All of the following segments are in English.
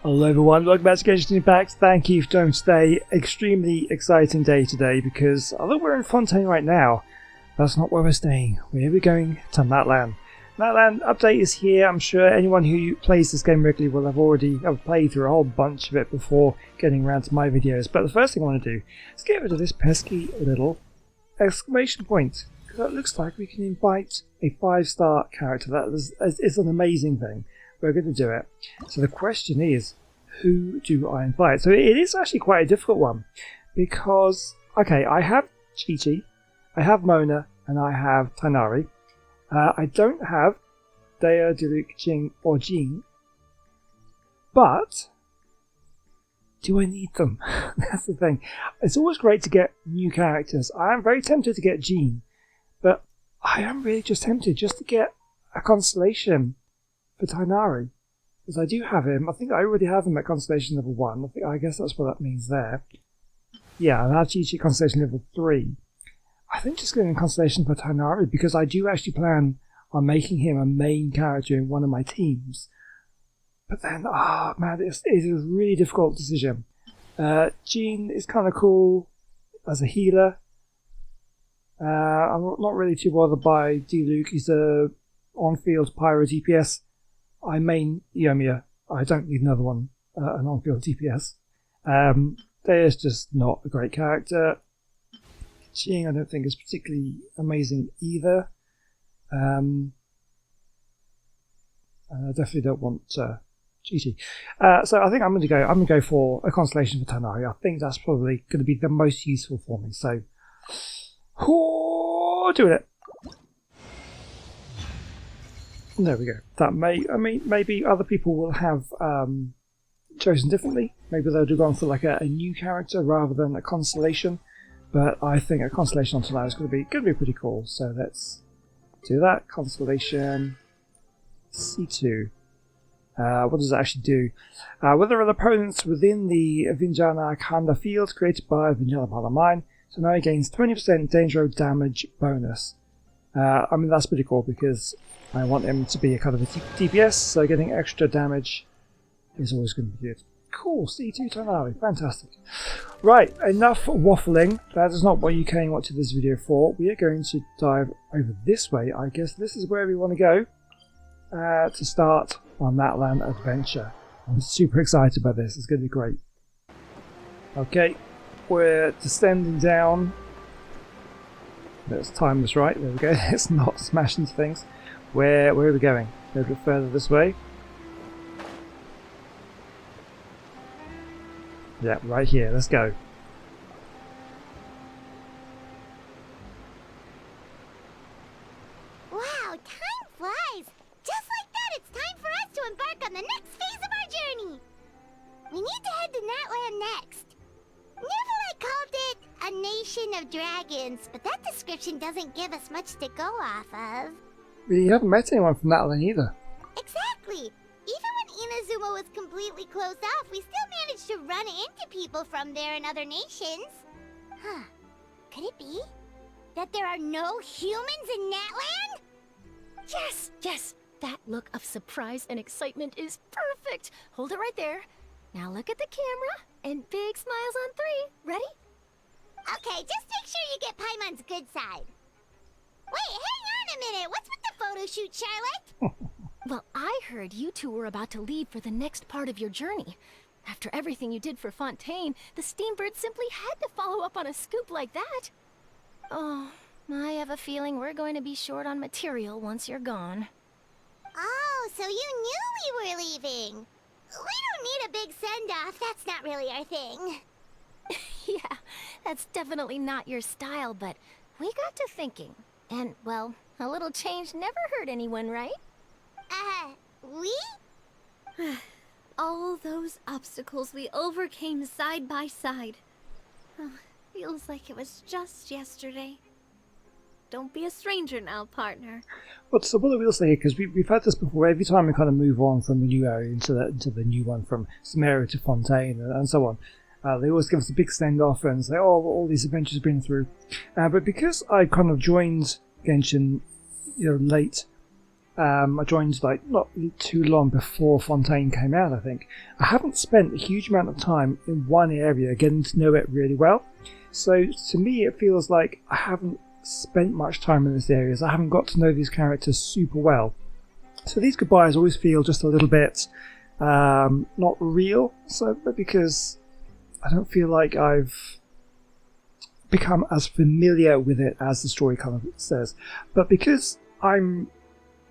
Hello everyone, welcome back to Genshin Impact. Thank you for joining today. Extremely exciting day today because although we're in Fontaine right now, that's not where we're staying. We're going to Natlan. Natlan update is here. I'm sure anyone who plays this game regularly will have already played through a whole bunch of it before getting around to my videos. But the first thing I want to do is get rid of this pesky little exclamation point, because it looks like we can invite a 5-star character. That is an amazing thing. We're going to do it. So the question is, who do I invite? So it is actually quite a difficult one because, okay, I have Chi-Chi, I have Mona, and I have Tighnari. I don't have Dea, Diluc, Jing, or Jean, but do I need them? That's the thing. It's always great to get new characters. I am very tempted to get Jean, but I am really just tempted just to get a constellation for Tighnari, because I do have him. I think I already have him at Constellation level 1. I guess that's what that means there. Yeah, and I have Chi-Chi Constellation level 3. I think just getting a Constellation for Tighnari, because I do actually plan on making him a main character in one of my teams. But then, man, it is a really difficult decision. Jean is kind of cool as a healer. I'm not really too bothered by Diluc. He's a on-field pyro DPS. I main Yomiya. I don't need another one, an on-field DPS. There's just not a great character. Jing I don't think is particularly amazing either. I definitely don't want Chi-Chi. So I think I'm going to go for a constellation for Tighnari. I think that's probably going to be the most useful for me. So, doing it. There we go. That maybe other people will have chosen differently. Maybe they'll have gone for like a new character rather than a constellation. But I think a constellation on Tighnari is going to be pretty cool. So let's do that. Constellation C2. What does it actually do? Whether an opponents within the Vijnana Khanda field created by Vijnana Palamine, so now he gains 20% danger damage bonus. I mean, that's pretty cool because I want him to be a kind of a DPS, so getting extra damage is always going to be good. Cool, C2 Tighnari, fantastic. Right, enough waffling. That is not what you came to this video for. We are going to dive over this way. I guess this is where we want to go to start our Natlan adventure. I'm super excited about this. It's going to be great. Okay, we're descending down. Let's time this right. There we go. Let's not smash into things. Where are we going? A little bit further this way. Yeah, right here. Let's go. Wow, time flies! Just like that, it's time for us to embark on the next phase of our journey! We need to head to Natlan next. Neville called it a nation of dragons, but that description doesn't give us much to go off of. We haven't met anyone from Natlan either. Exactly! Even when Inazuma was completely closed off, we still managed to run into people from there in other nations. Huh. Could it be that there are no humans in Natlan? Yes! That look of surprise and excitement is perfect! Hold it right there. Now look at the camera, and big smiles on 3. Ready? Okay, just make sure you get Paimon's good side. Wait, hang on a minute! What's with the photo shoot, Charlotte? Well, I heard you two were about to leave for the next part of your journey. After everything you did for Fontaine, the Steambird simply had to follow up on a scoop like that. Oh, I have a feeling we're going to be short on material once you're gone. Oh, so you knew we were leaving. We don't need a big send-off. That's not really our thing. Yeah, that's definitely not your style, but we got to thinking. And, well, a little change never hurt anyone, right? We? All those obstacles we overcame side by side. Oh, feels like it was just yesterday. Don't be a stranger now, partner. But so what I will say, because we've had this before, every time we kind of move on from the new area into the new one, from Sumeria to Fontaine and so on, they always give us a big send-off and say, oh, all these adventures we've been through. But because I kind of joined Genshin late, I joined like not too long before Fontaine came out, I think. I haven't spent a huge amount of time in one area getting to know it really well. So to me it feels like I haven't spent much time in this area. I haven't got to know these characters super well. So these goodbyes always feel just a little bit not real, but because I don't feel like I've become as familiar with it as the story kind of says. But because I'm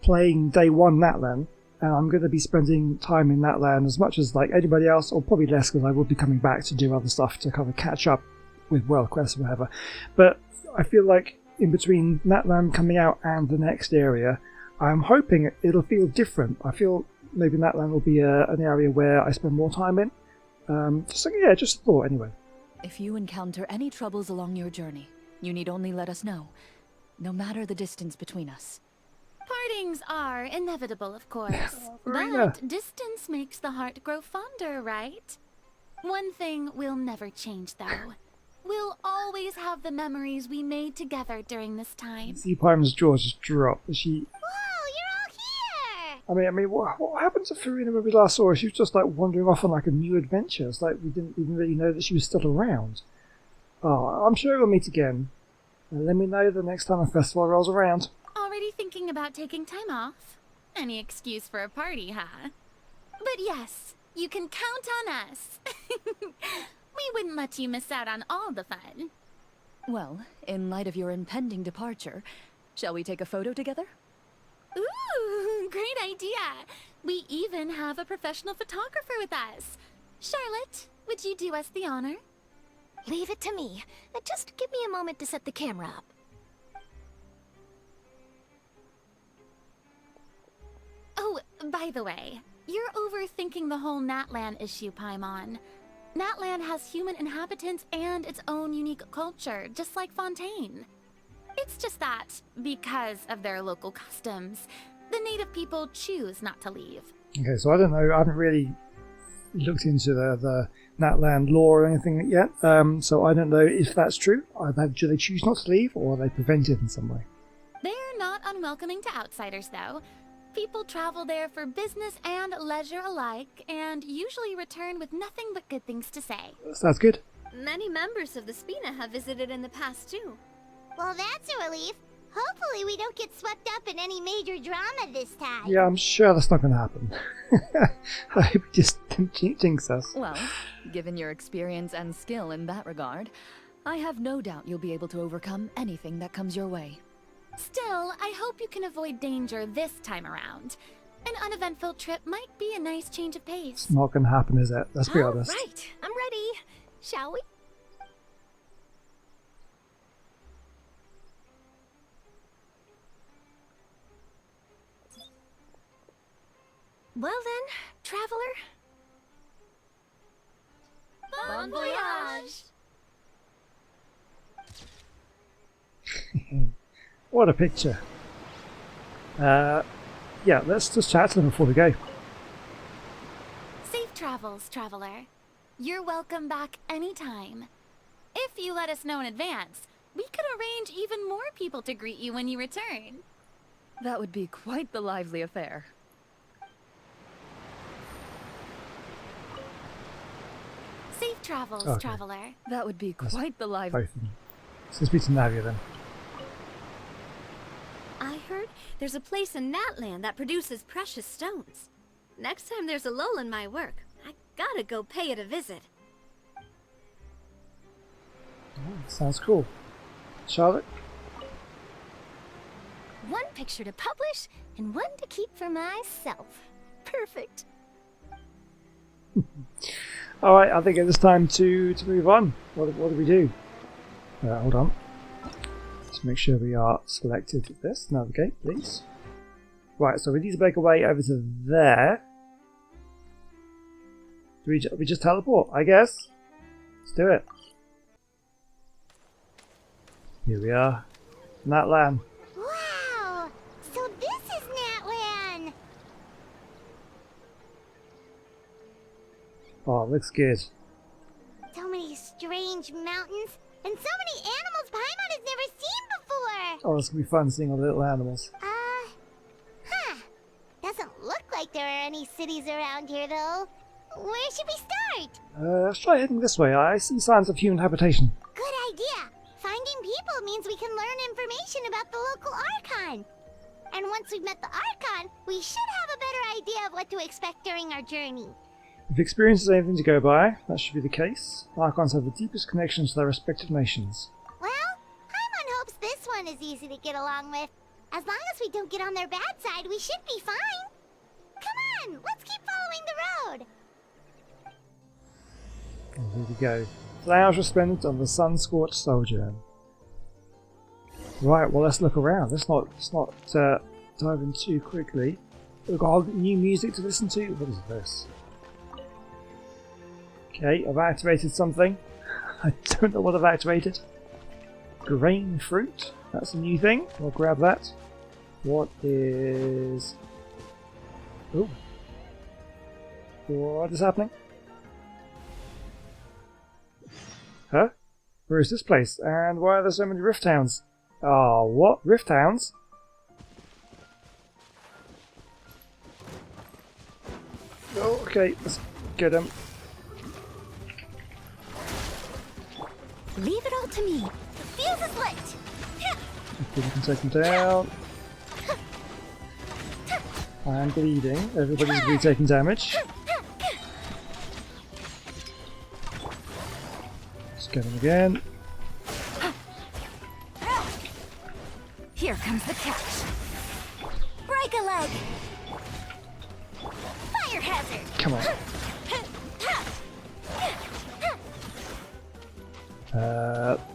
playing day one Natlan, and I'm going to be spending time in Natlan as much as like anybody else, or probably less because I will be coming back to do other stuff to kind of catch up with World Quest or whatever. But I feel like in between Natlan coming out and the next area, I'm hoping it'll feel different. I feel maybe Natlan will be an area where I spend more time in. Just a thought anyway. If you encounter any troubles along your journey, you need only let us know, no matter the distance between us. Partings are inevitable, of course. Marina. But distance makes the heart grow fonder, right? One thing will never change, though. We'll always have the memories we made together during this time. See Pyram's jaw just drop. She... Whoa, you're all here! I mean, what happened to Farina when we last saw her? She was just like wandering off on like a new adventure. It's like we didn't even really know that she was still around. Oh, I'm sure we'll meet again. And let me know the next time a festival rolls around. Already thinking about taking time off? Any excuse for a party, huh? But yes, you can count on us. We wouldn't let you miss out on all the fun. Well, in light of your impending departure, shall we take a photo together? Ooh, great idea. We even have a professional photographer with us. Charlotte, would you do us the honor? Leave it to me. Just give me a moment to set the camera up. Oh, by the way, you're overthinking the whole Natlan issue, Paimon. Natlan has human inhabitants and its own unique culture, just like Fontaine. It's just that, because of their local customs, the native people choose not to leave. Okay, so I don't know. I haven't really looked into the Natlan lore or anything yet, so I don't know if that's true. Do they choose not to leave, or are they prevented in some way? They're not unwelcoming to outsiders, though. People travel there for business and leisure alike, and usually return with nothing but good things to say. Sounds good. Many members of the Spina have visited in the past, too. Well, that's a relief. Hopefully we don't get swept up in any major drama this time. Yeah, I'm sure that's not going to happen. I hope you just don't jinx us. Well, given your experience and skill in that regard, I have no doubt you'll be able to overcome anything that comes your way. Still, I hope you can avoid danger this time around. An uneventful trip might be a nice change of pace. It's not going to happen, is it? Let's be honest. All right, I'm ready. Shall we? Well then, traveler. Bon voyage! What a picture. Yeah, let's just chat to them before we go. Safe travels, traveler. You're welcome back anytime. If you let us know in advance, we could arrange even more people to greet you when you return. That would be quite the lively affair. Safe travels, Okay. traveler. That would be quite the lively... Both of them. So speak to Navia then. I heard there's a place in Natlan that produces precious stones. Next time there's a lull in my work, I gotta go pay it a visit. Oh, sounds cool. Charlotte? One picture to publish and one to keep for myself. Perfect. Alright, I think it's time to move on. What do we do? Hold on. Let's make sure we are selected with this. Navigate, please. Right, so we need to make our way over to there. Do we just teleport, I guess? Let's do it. Here we are. Natlan. Wow! So this is Natlan! Oh, it looks good. So many strange mountains, and so many animals Paimon has never seen before! Oh, it's gonna be fun seeing all the little animals. Huh. Where should we start? Let's try heading this way. I see signs of human habitation. Good idea. Finding people means we can learn information about the local Archon. And once we've met the Archon, we should have a better idea of what to expect during our journey. If experience is anything to go by, that should be the case. Archons have the deepest connections to their respective nations. Well, Paimon hopes this one is easy to get along with. As long as we don't get on their bad side, we should be fine. Come on, let's keep following the road. And here we go. Flowers resplendent on the sun-scorched sojourn. Right, well let's look around. Let's not dive in too quickly. We've got new music to listen to. What is this? Okay, I've activated something. I don't know what I've activated. Grain fruit. That's a new thing. I'll grab that. What is... Oh. What is happening? Huh? Where is this place? And why are there so many rift towns? Ah, what? Rift towns? Oh, okay, let's get him. Leave it all to me. The fuse is lit. Okay, we can take him down. I am bleeding. Everybody's going to be taking damage. Let's get him again. Here comes the catch. Break a leg. Fire hazard. Come on.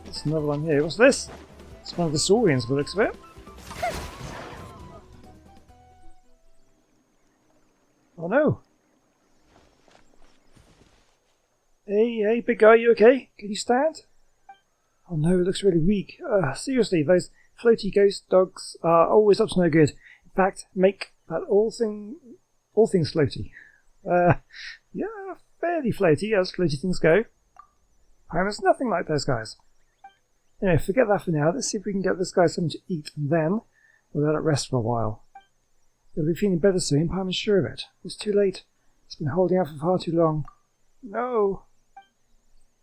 There's another one here. What's this? It's one of the saurians, by the looks of it. Oh no! Hey, big guy, you okay? Can you stand? Oh no, it looks really weak. Seriously, those floaty ghost dogs are always up to no good. In fact, make that all things floaty. Yeah, fairly floaty as floaty things go. And it's nothing like those guys. Anyway, forget that for now. Let's see if we can get this guy something to eat, and then we'll let it rest for a while. He'll be feeling better soon, I'm sure of it. It's too late. It's been holding out for far too long. No!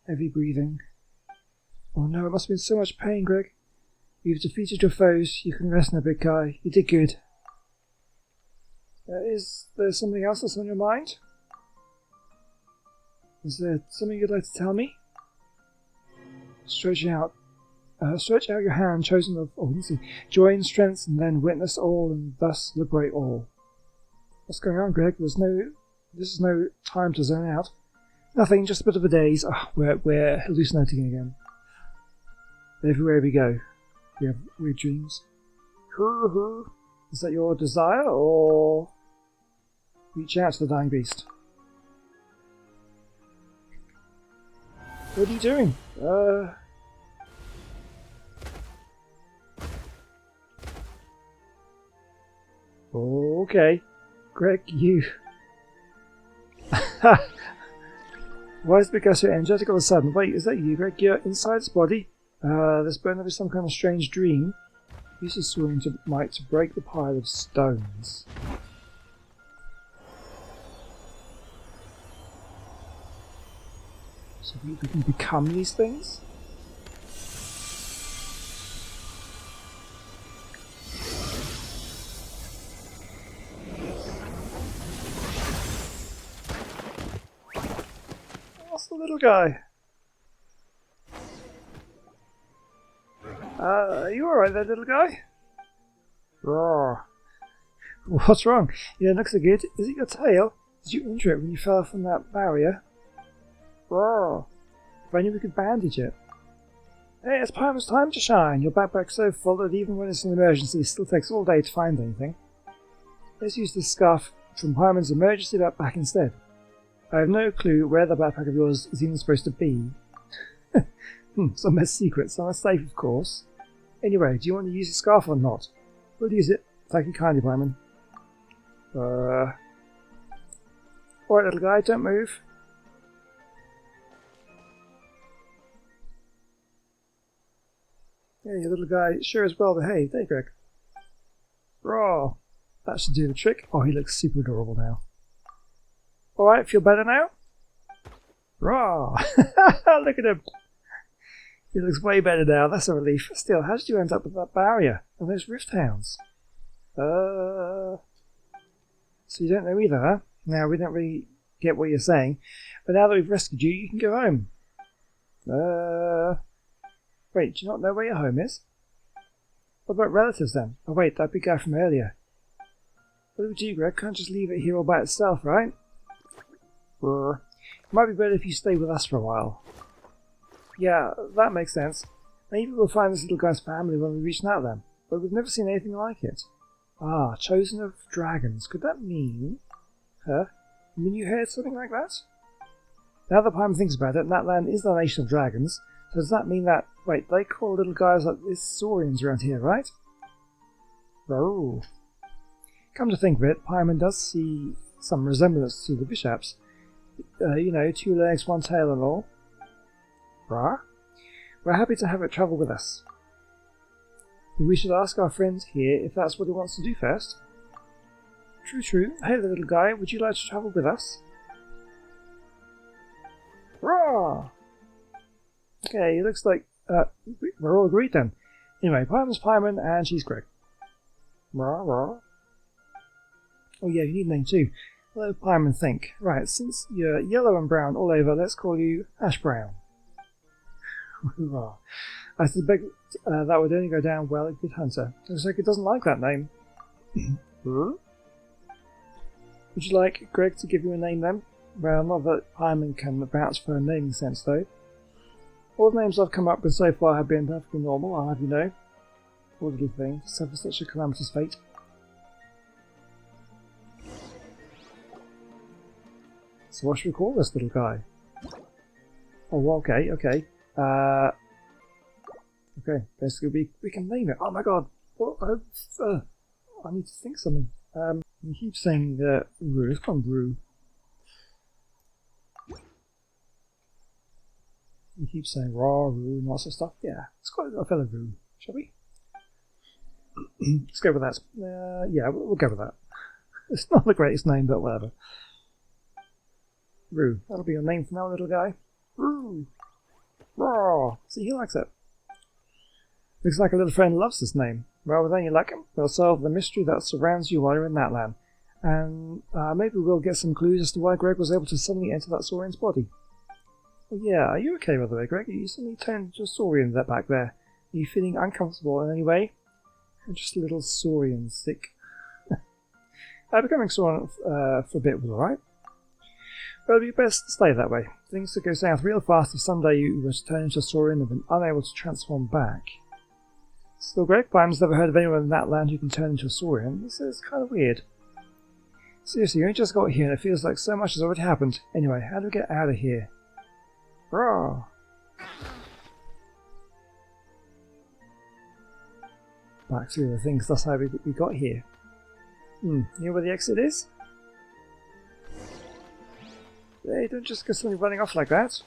Heavy breathing. Oh no, it must have been so much pain, Greg. You've defeated your foes. You can rest now, big guy. You did good. Is there something else that's on your mind? Is there something you'd like to tell me? Stretch out your hand, chosen of joy and strength, and then witness all, and thus liberate all. What's going on, Greg? This is no time to zone out. Nothing, just a bit of a daze. Oh, we're hallucinating again. Everywhere we go, we have weird dreams. Is that your desire, or reach out to the dying beast? What are you doing? Okay. Greg, you... Why is the guy so energetic all of a sudden? Wait, is that you, Greg? You're inside his body? This burn is some kind of strange dream. Use his sword to break the pile of stones. So we can become these things? What's the little guy? Are you alright there, little guy? Roar. What's wrong? You don't look so good. Is it your tail? Did you injure it when you fell from that barrier? Roar. If I knew we could bandage it. Hey, it's Paimon's time to shine. Your backpack's so full that even when it's an emergency, it still takes all day to find anything. Let's use this scarf from Paimon's emergency backpack instead. I have no clue where the backpack of yours is even supposed to be. Somewhere secret, somewhere safe, of course. Anyway, do you want to use the scarf or not? We'll use it. Thank you kindly, Paimon. Alright, little guy, don't move. Yeah, your little guy sure is well behaved, eh, Greg? Raw. That should do the trick. Oh, he looks super adorable now. Alright, feel better now? Raw! Look at him! He looks way better now, that's a relief. Still, how did you end up with that barrier and those rift hounds? So you don't know either, huh? Now, we don't really get what you're saying, but now that we've rescued you, you can go home. Wait, do you not know where your home is? What about relatives then? Oh wait, that big guy from earlier. What do we do, Greg? Can't just leave it here all by itself, right? It might be better if you stay with us for a while. Yeah, that makes sense. Maybe we'll find this little guy's family when we reach Natlan, but we've never seen anything like it. Ah, chosen of dragons. Could that mean... Huh? You mean you heard something like that? Now that Paimon thinks about it, Natlan is the nation of dragons, so does that mean that... Wait, they call little guys like this saurians around here, right? Oh. Come to think of it, Paimon does see some resemblance to the bishops. You know, 2 legs, 1 tail and all. Rah? We're happy to have it travel with us. We should ask our friend here if that's what he wants to do first. True, true. Hey there, little guy, would you like to travel with us? Rah! Okay, it looks like we're all agreed then. Anyway, Paimon's Paimon and she's Greg. Rah, rah. Oh yeah, you need a name too. Hello, Paimon, think. Right, since you're yellow and brown all over, let's call you Ash Brown. I suspect that would only go down well at Good Hunter. Looks like it doesn't like that name. Would you like Greg to give you a name then? Well, not that Paimon can vouch for a naming sense though. All the names I've come up with so far have been perfectly normal, I'll have you know. Poor little thing, to suffer such a calamitous fate. So what should we call this little guy? Oh, okay, okay. Okay, basically we can name it. Oh my god! What? I need to think something. You keep saying Rue. It's called Rue. You keep saying raw, Rue, and lots of stuff. Yeah, let's call it a fellow Rue, shall we? Let's go with that. Yeah, we'll go with that. It's not the greatest name, but whatever. Rue. That'll be your name for now, little guy. Rue. Raw. See, he likes it. Looks like a little friend loves this name. Well, with any luck, we'll solve the mystery that surrounds you while you're in Natlan. And maybe we'll get some clues as to why Greg was able to suddenly enter that saurian's body. Oh yeah, are you okay by the way, Greg? You suddenly turned into a saurian back there. Are you feeling uncomfortable in any way? Or just a little saurian sick? Becoming saurian for a bit was alright. But it'd be best to stay that way. Things could go south real fast if someday you were to turn into a saurian and been unable to transform back. Still, Greg, Paimon's never heard of anyone in that land who can turn into a saurian. This is kind of weird. Seriously, you only just got here and it feels like so much has already happened. Anyway, how do we get out of here? Raw! Back through the things, that's how we got here. You know where the exit is? Hey, don't just go suddenly running off like that.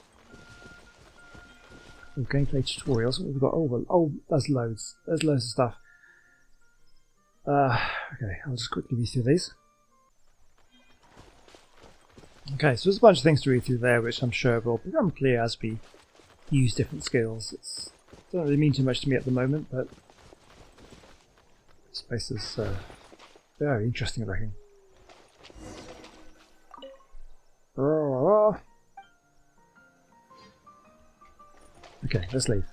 Oh, gameplay tutorials. What have we got? Oh, well, oh, there's loads. There's loads of stuff. Okay, I'll just quickly read through these. Okay, so there's a bunch of things to read through there, which I'm sure will become clear as we use different skills. It doesn't really mean too much to me at the moment, but this place is very interesting, I reckon. Okay, let's leave.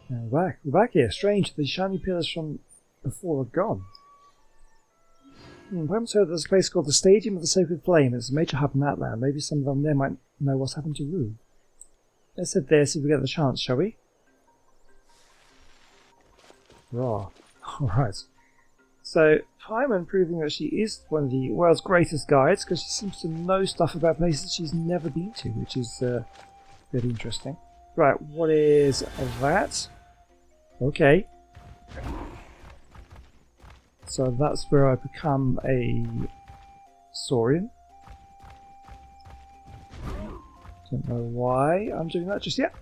Now we're back here. Strange, the shiny pillars from before are gone. Perhaps heard there's a place called the Stadium of the Sacred Flame. It's a major hub in that land. Maybe some of them there might know what's happened to Rue. Let's head there, see if we get the chance, shall we? Raw. Alright. So, Paimon proving that she is one of the world's greatest guides, because she seems to know stuff about places she's never been to, which is really interesting. Right, what is that? Okay. So that's where I become a saurian. Don't know why I'm doing that just yet.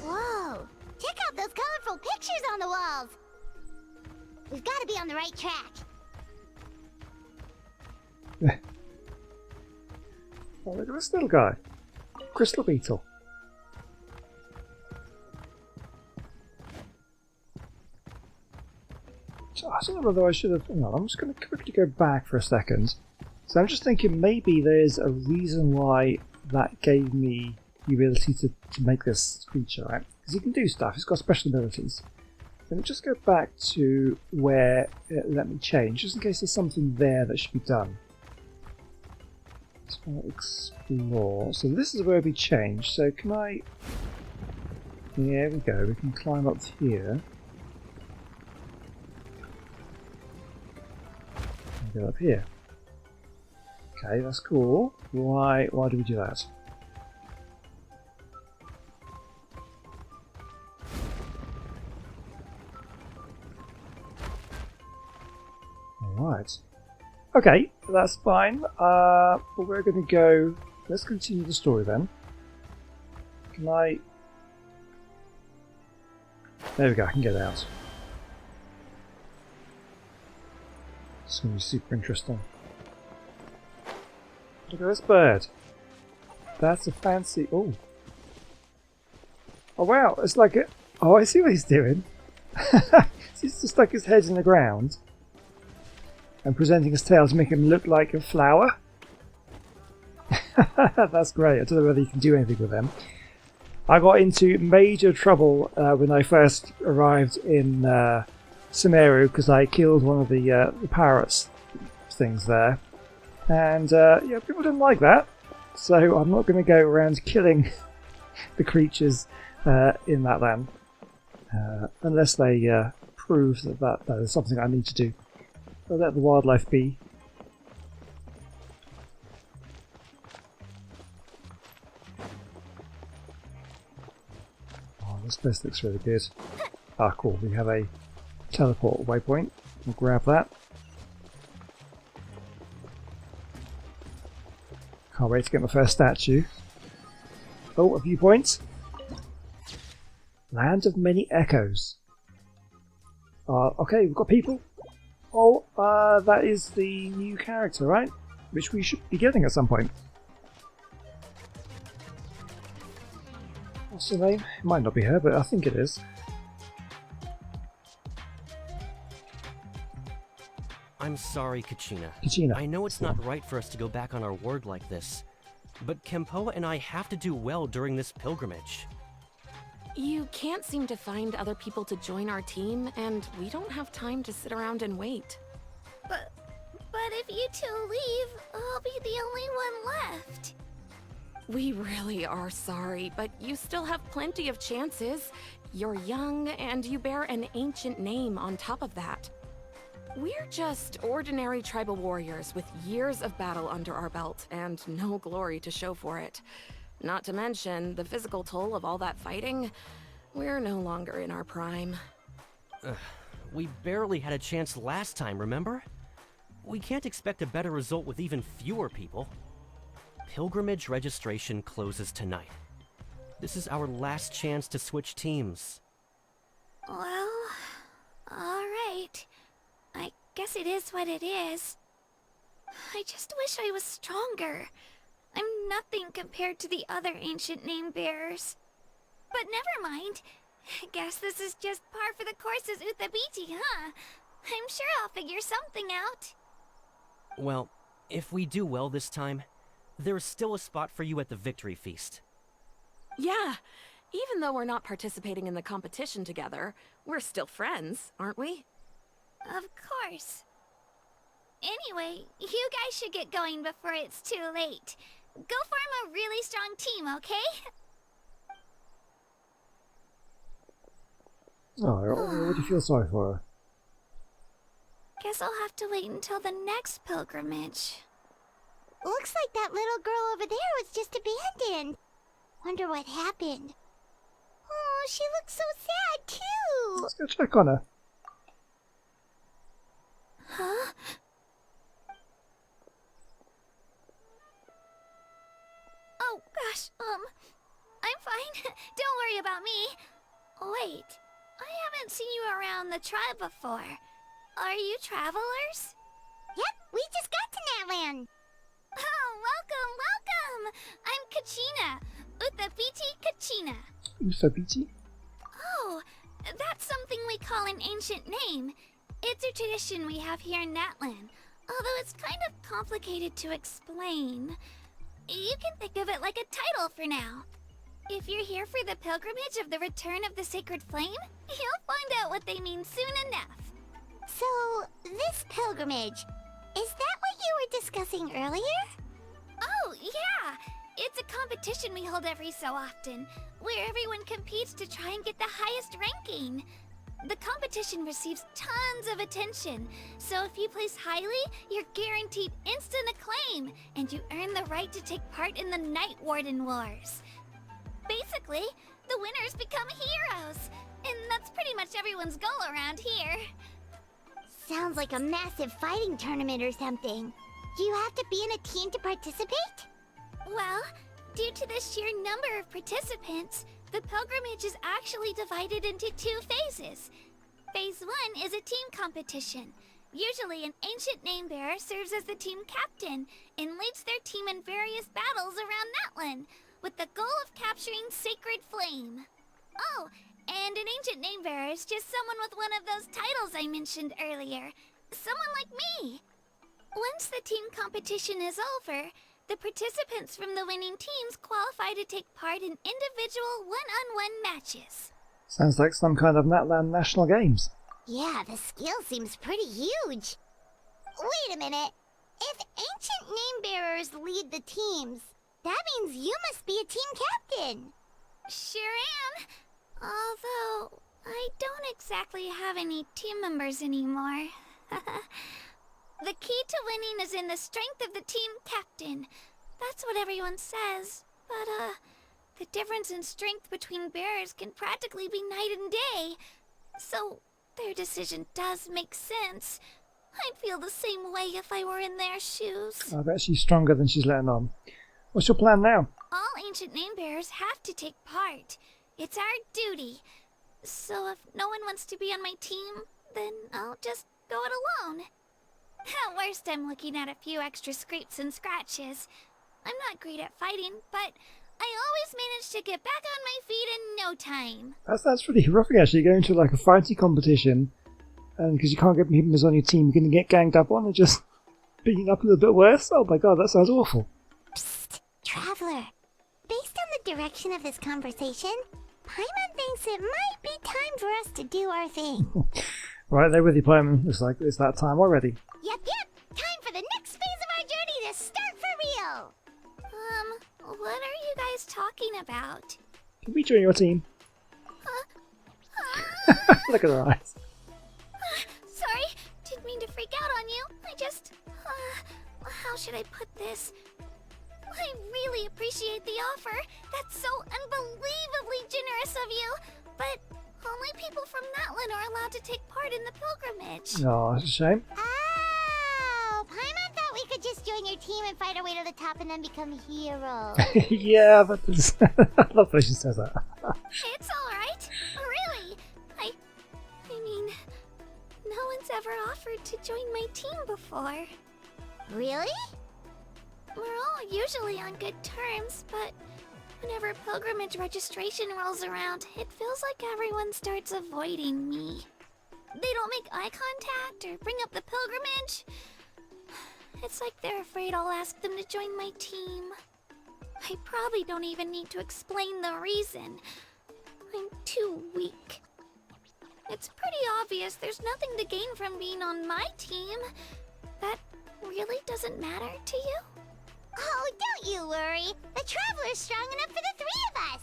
Whoa! Check out those colorful pictures on the walls! We've got to be on the right track. Oh, look at this little guy. Crystal beetle. So I don't know whether I should have... Hang on, I'm just going to quickly go back for a second. So I'm just thinking maybe there's a reason why that gave me the ability to make this creature, right? Because he can do stuff, he's got special abilities. Let me just go back to where it let me change, just in case there's something there that should be done. Just want to explore. So this is where we changed. So can I... Here we go, we can climb up here. And go up here. Okay, that's cool. Why do we do that? Alright. Okay, that's fine. But we're going to go... Let's continue the story then. Can I... There we go, I can get out. It's going to be super interesting. Look at this bird. That's a fancy... Oh. Oh wow, it's like a... Oh, I see what he's doing. He's just stuck his head in the ground and presenting his tail to make him look like a flower. That's great. I don't know whether you can do anything with them. I got into major trouble when I first arrived in Sumeru because I killed one of the parrots things there. And yeah, people didn't like that. So I'm not going to go around killing the creatures in that land. Unless they prove that is something I need to do. I'll let the wildlife be. Oh, this place looks really good. Ah, cool. We have a teleport waypoint. We'll grab that. Can't wait to get my first statue. Oh, a viewpoint. Land of Many Echoes. Okay, we've got people. Oh, that is the new character, right? Which we should be getting at some point. What's her name? It might not be her, but I think it is. I'm sorry, Kachina. Kachina. I know it's not right for us to go back on our word like this, but Kempoa and I have to do well during this pilgrimage. You can't seem to find other people to join our team, and we don't have time to sit around and wait. But if you two leave, I'll be the only one left. We really are sorry, but you still have plenty of chances. You're young, and you bear an ancient name on top of that. We're just ordinary tribal warriors with years of battle under our belt, and no glory to show for it. Not to mention the physical toll of all that fighting. We're no longer in our prime. We barely had a chance last time, remember? We can't expect a better result with even fewer people. Pilgrimage registration closes tonight. This is our last chance to switch teams. Well, alright. I guess it is what it is. I just wish I was stronger. I'm nothing compared to the other ancient name bearers. But never mind. I guess this is just par for the course as Uthabiti, huh? I'm sure I'll figure something out. Well, if we do well this time, there's still a spot for you at the victory feast. Yeah, even though we're not participating in the competition together, we're still friends, aren't we? Of course. Anyway, you guys should get going before it's too late. Go form a really strong team, okay? Oh, I already feel sorry for her. Guess I'll have to wait until the next pilgrimage. Looks like that little girl over there was just abandoned. Wonder what happened. Oh, she looks so sad, too. Let's go check on her. Huh? Oh, gosh, I'm fine. Don't worry about me. Wait, I haven't seen you around the tribe before. Are you travelers? Yep, we just got to Natlan. Oh, welcome, welcome! I'm Kachina, Uthapiti Kachina. Uthapiti? Oh, that's something we call an ancient name. It's a tradition we have here in Natlan, although it's kind of complicated to explain. You can think of it like a title for now. If you're here for the pilgrimage of the return of the sacred flame, you'll find out what they mean soon enough. So, this pilgrimage, is that what you were discussing earlier? Oh, yeah! It's a competition we hold every so often, where everyone competes to try and get the highest ranking. The competition receives tons of attention, so if you place highly, you're guaranteed instant acclaim, and you earn the right to take part in the Night Warden Wars. Basically, the winners become heroes, and that's pretty much everyone's goal around here. Sounds like a massive fighting tournament or something. Do you have to be in a team to participate? Well, due to the sheer number of participants, the pilgrimage is actually divided into 2 phases. Phase 1 is a team competition. Usually an ancient name bearer serves as the team captain and leads their team in various battles around Natlan, with the goal of capturing Sacred Flame. Oh, and an ancient name bearer is just someone with one of those titles I mentioned earlier. Someone like me. Once the team competition is over, the participants from the winning teams qualify to take part in individual one-on-one matches. Sounds like some kind of Natlan National Games. Yeah, the scale seems pretty huge. Wait a minute. If ancient name bearers lead the teams, that means you must be a team captain. Sure am. Although, I don't exactly have any team members anymore. The key to winning is in the strength of the team captain. That's what everyone says. But, the difference in strength between bearers can practically be night and day. So, their decision does make sense. I'd feel the same way if I were in their shoes. I bet she's stronger than she's letting on. What's your plan now? All ancient name bearers have to take part. It's our duty. So if no one wants to be on my team, then I'll just go it alone. At worst, I'm looking at a few extra scrapes and scratches. I'm not great at fighting, but I always manage to get back on my feet in no time. That's pretty horrific, actually, going to like a fighting competition, and because you can't get members on your team, you're going to get ganged up on and just beaten up a little bit worse. Oh my god, that sounds awful. Psst, Traveler. Based on the direction of this conversation, Paimon thinks it might be time for us to do our thing. Right there with you, Paimon. Looks like it's that time already. Yep. Time for the next phase of our journey to start for real. What are you guys talking about? Can we join your team? Look at her eyes. Sorry, didn't mean to freak out on you. I just... how should I put this? I really appreciate the offer. That's so unbelievably generous of you. But only people from Natlan are allowed to take part in the pilgrimage. Oh, that's a shame. Oh, Paimon thought we could just join your team and fight our way to the top and then become heroes. Yeah, but I love that she says that. It's alright. Really. I mean, no one's ever offered to join my team before. Really? We're all usually on good terms, but whenever pilgrimage registration rolls around, it feels like everyone starts avoiding me. They don't make eye contact or bring up the pilgrimage. It's like they're afraid I'll ask them to join my team. I probably don't even need to explain the reason. I'm too weak. It's pretty obvious there's nothing to gain from being on my team. That really doesn't matter to you? Oh, don't you worry. The Traveler's strong enough for the 3 of us.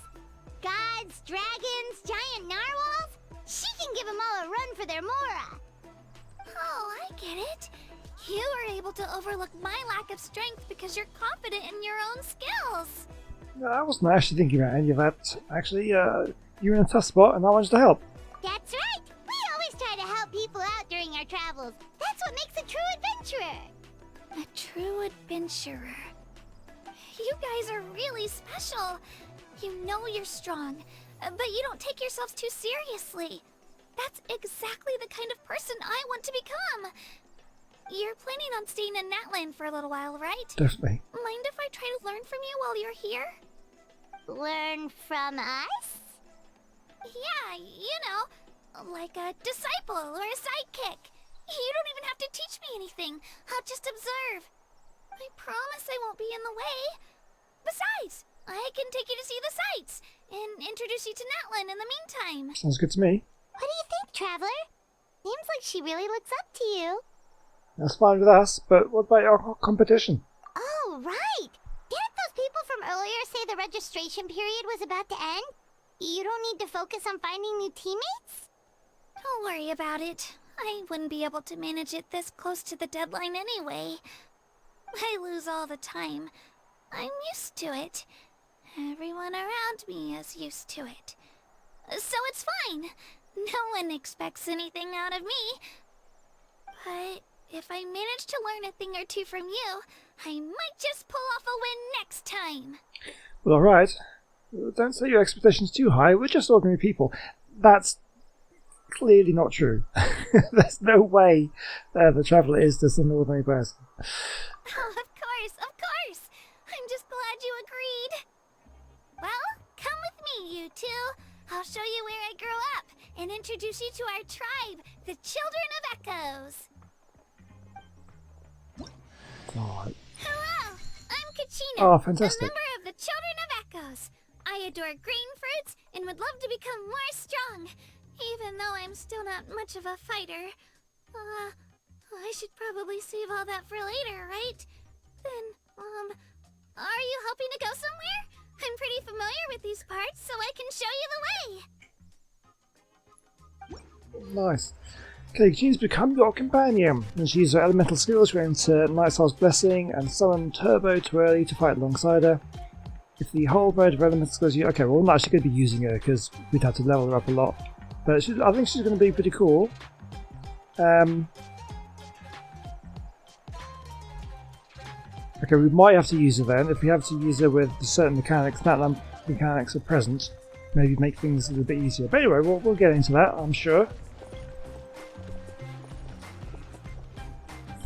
Gods, dragons, giant narwhals. She can give them all a run for their Mora. Oh, I get it. You were able to overlook my lack of strength because you're confident in your own skills. No, I wasn't actually thinking about any of that. Actually, you're in a tough spot and I wanted to help. That's right. We always try to help people out during our travels. That's what makes a true adventurer. A true adventurer. You guys are really special. You know you're strong, but you don't take yourselves too seriously. That's exactly the kind of person I want to become. You're planning on staying in Natlan for a little while, right? Definitely. Mind if I try to learn from you while you're here? Learn from us? Yeah, you know, like a disciple or a sidekick. You don't even have to teach me anything. I'll just observe. I promise I won't be in the way. Besides, I can take you to see the sights and introduce you to Natlan in the meantime. Sounds good to me. What do you think, Traveler? Seems like she really looks up to you. That's fine with us, but what about our competition? Oh, right! Didn't those people from earlier say the registration period was about to end? You don't need to focus on finding new teammates? Don't worry about it. I wouldn't be able to manage it this close to the deadline anyway. I lose all the time. I'm used to it. Everyone around me is used to it. So it's fine. No one expects anything out of me. But if I manage to learn a thing or two from you, I might just pull off a win next time. Well, alright. Don't set your expectations too high. We're just ordinary people. That's clearly not true. There's no way the Traveler is just an ordinary person. Oh, of course, of course. I'm just glad you agreed. Well, come with me, you two. I'll show you where I grew up and introduce you to our tribe, the Children of Echoes. Oh, Hello, I'm Kachina, Oh, fantastic. a member of the Children of Echoes. I adore green fruits and would love to become more strong, even though I'm still not much of a fighter. I should probably save all that for later, right? Then, are you hoping to go somewhere? I'm pretty familiar with these parts, so I can show you the way. nice. Okay, Jean's become your companion. And she uses her elemental skills to enter Nightstar's Blessing and summon Turbo too early to fight alongside her. If the whole mode of elemental skills you... Okay, well, we're not actually going to be using her because we'd have to level her up a lot. But I think she's going to be pretty cool. Okay, we might have to use her then. If we have to use her with certain mechanics, Natlan mechanics are present, maybe make things a little bit easier. But anyway, we'll get into that, I'm sure.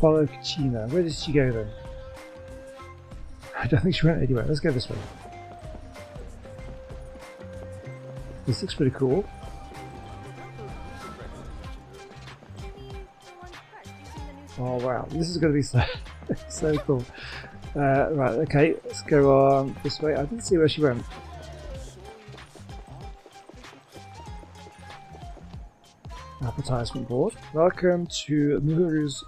Follow Kachina. Where did she go then? I don't think she went anywhere. Let's go this way. This looks pretty cool. Oh wow, this is going to be so, so cool. Right, okay, let's go on this way. I didn't see where she went. Advertisement board. Welcome to Muhuru's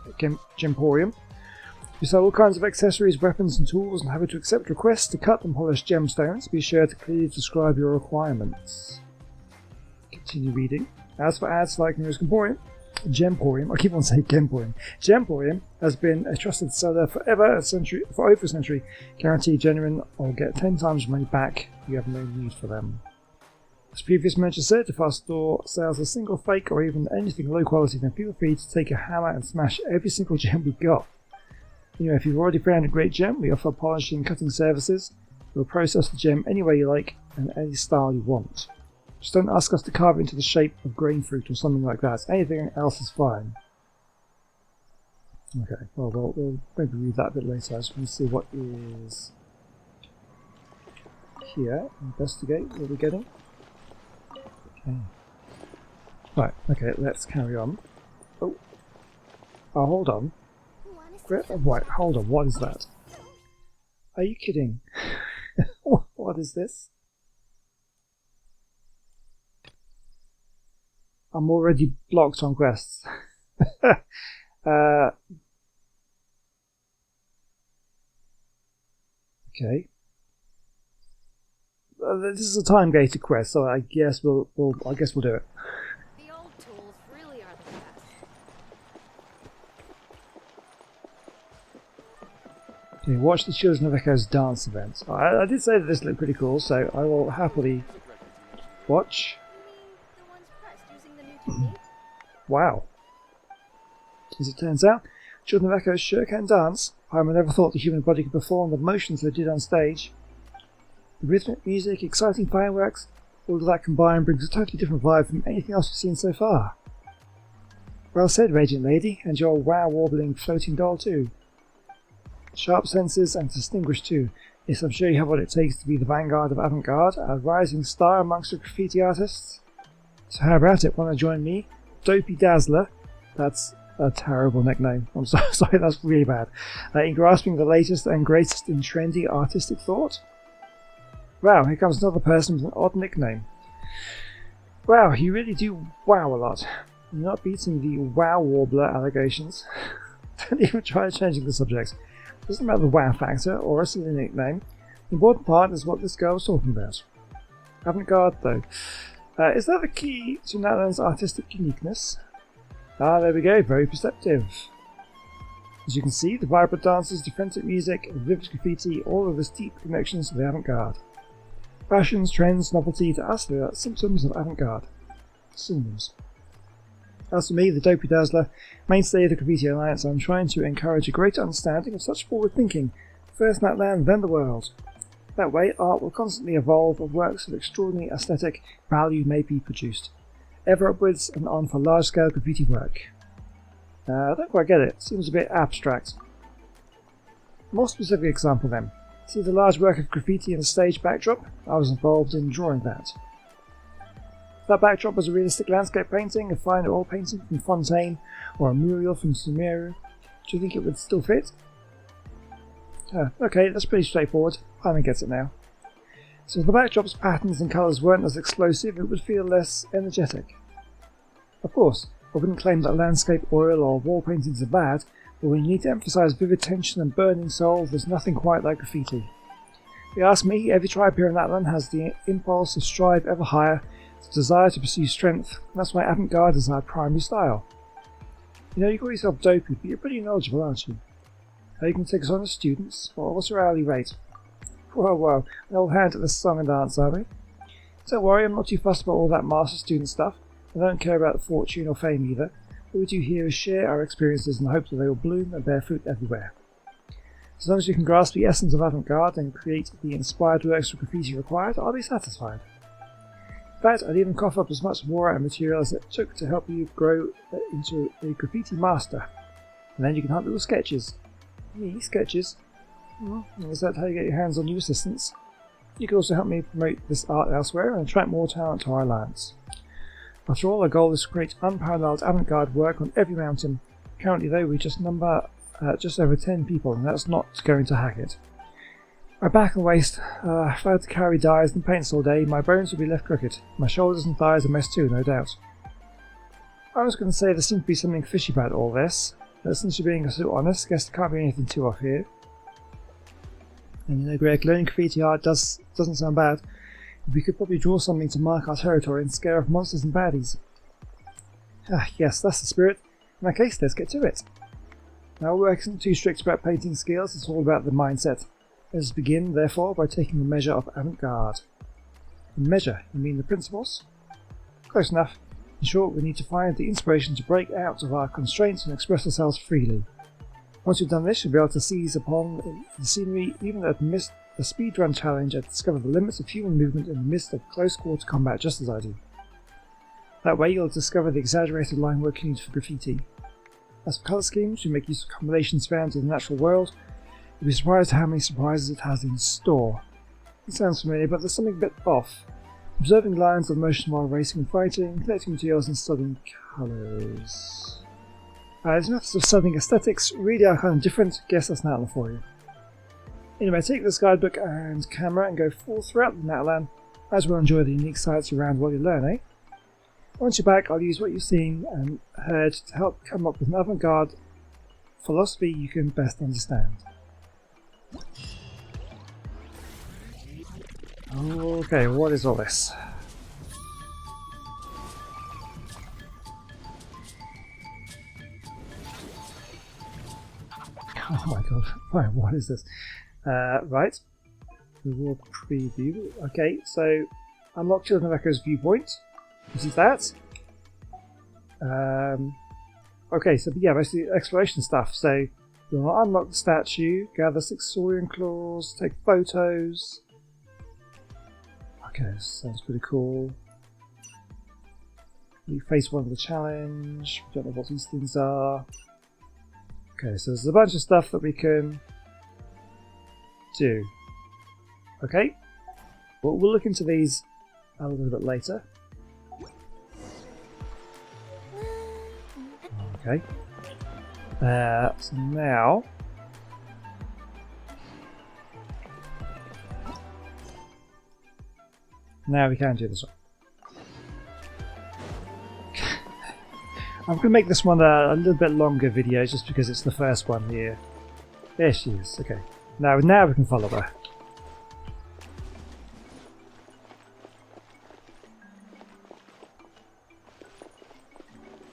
Gemporium. You sell all kinds of accessories, weapons and tools and happy to accept requests to cut and polish gemstones. Be sure to clearly describe your requirements. Continue reading. As for ads like Muhuru's Gemporium, I keep on saying Gemporium. Gemporium has been a trusted seller for over a century. Guarantee genuine or get 10 times your money back. You have no need for them. As previous mentioned said, if our store sells a single fake or even anything low quality, then feel free to take a hammer and smash every single gem we got. Anyway, if you've already found a great gem, we offer polishing and cutting services. We'll process the gem any way you like and any style you want. Just don't ask us to carve it into the shape of grain fruit or something like that. Anything else is fine. Okay, well, we'll maybe read that a bit later. I just want to see what is here. Investigate what we're getting. Okay. Right, okay, let's carry on. Oh, hold on. Right, hold on, what is that? Are you kidding? What is this? I'm already blocked on quests. Okay. This is a time-gated quest, so I guess we'll do it. The old tools really are the best. Okay, watch the Children of Echoes dance event. I did say that this looked pretty cool, so I will happily watch. Wow. As it turns out, Children of Echoes sure can dance. I never thought the human body could perform the motions they did on stage. The rhythmic music, exciting fireworks, All of that combined brings a totally different vibe from anything else we've seen so far. Well said, Radiant Lady, and your wow-warbling floating doll too. Sharp senses and distinguished too. Yes, I'm sure you have what it takes to be the vanguard of avant-garde, a rising star amongst the graffiti artists. So how about it? Want to join me? Dopey Dazzler. That's a terrible nickname. I'm so sorry, that's really bad. In grasping the latest and greatest in trendy artistic thought? Wow, here comes another person with an odd nickname. Wow, you really do wow a lot. You're not beating the wow warbler allegations. Don't even try changing the subject. It doesn't matter the wow factor or a silly nickname. The important part is what this girl was talking about. Avant-garde though. Is that the key to Natlan's artistic uniqueness? Ah, there we go, very perceptive. As you can see, the vibrant dances, defensive music, vivid graffiti, all of this deep connections to the avant-garde. Fashions, trends, novelty, to us they are symptoms of avant-garde. Synonyms. As for me, the Dopey Dazzler, mainstay of the Graffiti Alliance, I'm trying to encourage a greater understanding of such forward thinking, first Natlan, then the world. That way, art will constantly evolve and works of extraordinary aesthetic value may be produced. Ever upwards and on for large-scale graffiti work. I don't quite get it. Seems a bit abstract. More specific example then. See the large work of graffiti in the stage backdrop? I was involved in drawing that. If that backdrop was a realistic landscape painting, a fine oil painting from Fontaine, or a mural from Sumeru, do you think it would still fit? Okay, that's pretty straightforward. Paimon gets it now. So if the backdrop's patterns and colours weren't as explosive, it would feel less energetic. Of course, I wouldn't claim that landscape, oil or wall paintings are bad, but when you need to emphasise vivid tension and burning soul, there's nothing quite like graffiti. If you ask me, every tribe here in Natlan has the impulse to strive ever higher, the desire to pursue strength, and that's why avant-garde is our primary style. You know, you call yourself dopey, but you're pretty knowledgeable, aren't you? Are you going to take us on as students? Or what's your hourly rate? Whoa, an old hand at this song and dance, are we? Don't worry, I'm not too fussed about all that master student stuff. I don't care about fortune or fame either. What we do here is share our experiences in the hope that they will bloom and bear fruit everywhere. As long as you can grasp the essence of avant-garde and create the inspired works of graffiti required, I'll be satisfied. In fact, I'd even cough up as much war and material as it took to help you grow into a graffiti master. And then you can hunt little sketches. Me, sketches? Is that how you get your hands on new assistants? You can also help me promote this art elsewhere and attract more talent to our alliance. After all, our goal is to create unparalleled avant-garde work on every mountain. Currently though, we just number just over 10 people, and that's not going to hack it. My back and waist, if I had to carry dyes and paints all day, my bones would be left crooked. My shoulders and thighs a mess too, no doubt. I was going to say there seemed to be something fishy about all this, but since you're being so honest, I guess there can't be anything too off here. And you know, Greg, learning graffiti art doesn't sound bad. We could probably draw something to mark our territory and scare off monsters and baddies. Yes, that's the spirit. In that case, let's get to it. Now, work isn't too strict about painting skills, it's all about the mindset. Let us begin, therefore, by taking the measure of avant-garde. The measure? You mean the principles? Close enough. In short, we need to find the inspiration to break out of our constraints and express ourselves freely. Once you've done this, you'll be able to seize upon the scenery, even at a speedrun challenge, and discover the limits of human movement in the midst of close-quarter combat, just as I do. That way, you'll discover the exaggerated line work you need for graffiti. As for colour schemes, we make use of combinations found in the natural world. You'll be surprised how many surprises it has in store. It sounds familiar, but there's something a bit off. Observing lines of motion while racing and fighting, collecting materials and studying colours. These methods of studying aesthetics really are kind of different. Guess that's Natlan for you. Anyway, take this guidebook and camera and go full throughout the Natlan, as well enjoy the unique sights around while you learn, eh? Once you're back, I'll use what you've seen and heard to help come up with an avant-garde philosophy you can best understand. Okay, what is all this? Oh my god, right, what is this? Right, reward preview. Okay, so unlock Children of Echo's viewpoint. This is that. Okay, so yeah, basically exploration stuff. So you'll unlock the statue, gather 6 saurian claws, take photos. Okay, sounds pretty cool. We face one of the challenge. We don't know what these things are. Okay, so there's a bunch of stuff that we can do. Okay, well, we'll look into these a little bit later. Okay. So now... Now we can do this one. I'm going to make this one a little bit longer video just because it's the first one here. There she is. Okay. Now we can follow her.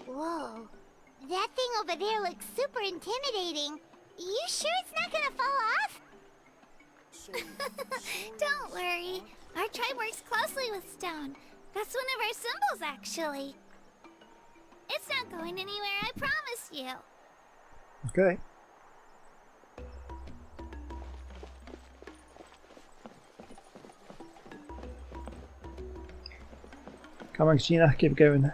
Whoa. That thing over there looks super intimidating. You sure it's not gonna fall off? Don't worry. Our tribe works closely with stone. That's one of our symbols, actually. It's not going anywhere, I promise you. Okay. Come on, Gina, keep going.